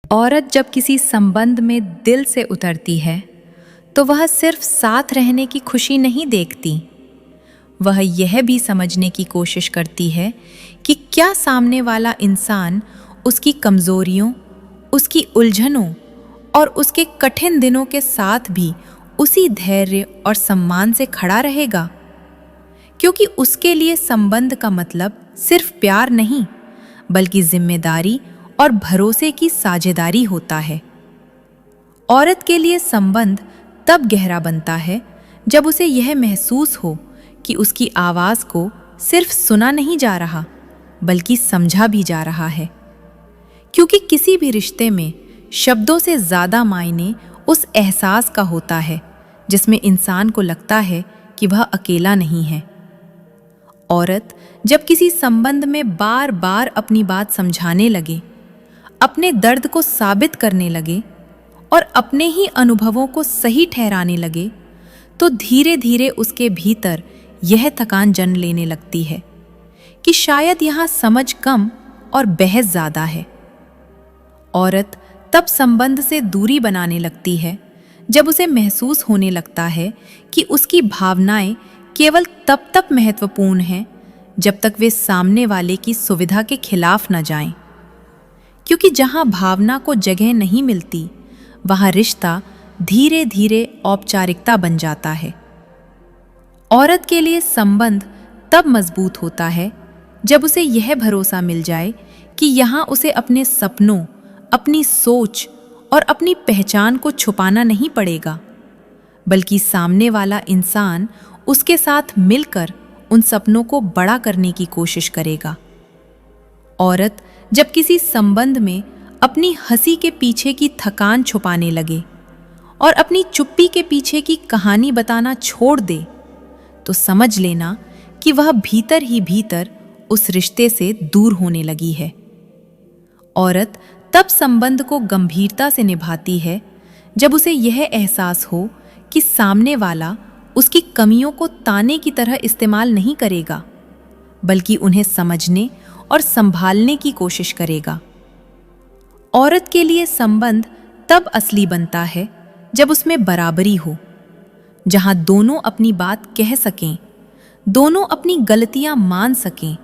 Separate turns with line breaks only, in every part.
औरत जब किसी संबंध में दिल से उतरती है तो वह सिर्फ साथ रहने की खुशी नहीं देखती, वह यह भी समझने की कोशिश करती है कि क्या सामने वाला इंसान उसकी कमजोरियों, उसकी उलझनों और उसके कठिन दिनों के साथ भी उसी धैर्य और सम्मान से खड़ा रहेगा। क्योंकि उसके लिए संबंध का मतलब सिर्फ प्यार नहीं, बल्कि जिम्मेदारी और भरोसे की साझेदारी होता है। औरत के लिए संबंध तब गहरा बनता है जब उसे यह महसूस हो कि उसकी आवाज को सिर्फ सुना नहीं जा रहा, बल्कि समझा भी जा रहा है। क्योंकि किसी भी रिश्ते में शब्दों से ज्यादा मायने उस एहसास का होता है जिसमें इंसान को लगता है कि वह अकेला नहीं है। औरत जब किसी संबंध में बार बार अपनी बात समझाने लगे, अपने दर्द को साबित करने लगे और अपने ही अनुभवों को सही ठहराने लगे, तो धीरे धीरे उसके भीतर यह थकान जन्म लेने लगती है कि शायद यहाँ समझ कम और बहस ज्यादा है। औरत तब संबंध से दूरी बनाने लगती है जब उसे महसूस होने लगता है कि उसकी भावनाएं केवल तब तक महत्वपूर्ण हैं जब तक वे सामने वाले की सुविधा के खिलाफ न जाएं। क्योंकि जहां भावना को जगह नहीं मिलती, वहां रिश्ता धीरे धीरे औपचारिकता बन जाता है। औरत के लिए संबंध तब मजबूत होता है जब उसे यह भरोसा मिल जाए कि यहाँ उसे अपने सपनों, अपनी सोच और अपनी पहचान को छुपाना नहीं पड़ेगा, बल्कि सामने वाला इंसान उसके साथ मिलकर उन सपनों को बड़ा करने की कोशिश करेगा। औरत जब किसी संबंध में अपनी हंसी के पीछे की थकान छुपाने लगे और अपनी चुप्पी के पीछे की कहानी बताना छोड़ दे, तो समझ लेना कि वह भीतर ही भीतर उस रिश्ते से दूर होने लगी है। औरत तब संबंध को गंभीरता से निभाती है जब उसे यह एहसास हो कि सामने वाला उसकी कमियों को ताने की तरह इस्तेमाल नहीं करेगा, बल्कि उन्हें समझने और संभालने की कोशिश करेगा। औरत के लिए संबंध तब असली बनता है जब उसमें बराबरी हो, जहां दोनों अपनी बात कह सकें, दोनों अपनी गलतियां मान सकें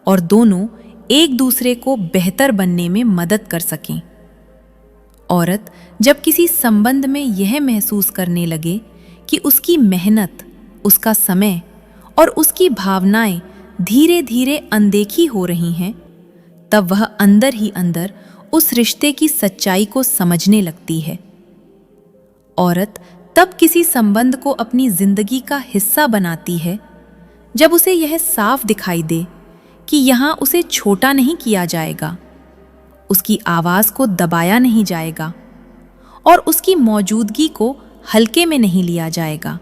और दोनों एक दूसरे को बेहतर बनने में मदद कर सकें। औरत जब किसी संबंध में यह महसूस करने लगे कि उसकी मेहनत, उसका समय और उसकी भावनाएं धीरे धीरे अनदेखी हो रही हैं, तब वह अंदर ही अंदर उस रिश्ते की सच्चाई को समझने लगती है। औरत तब किसी संबंध को अपनी जिंदगी का हिस्सा बनाती है जब उसे यह साफ दिखाई दे कि यहाँ उसे छोटा नहीं किया जाएगा, उसकी आवाज को दबाया नहीं जाएगा और उसकी मौजूदगी को हल्के में नहीं लिया जाएगा।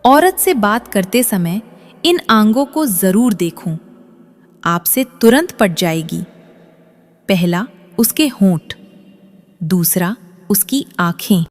औरत से बात करते समय इन आंगों को जरूर देखूं, आपसे तुरंत पट जाएगी। पहला, उसके होंठ, दूसरा, उसकी आंखें,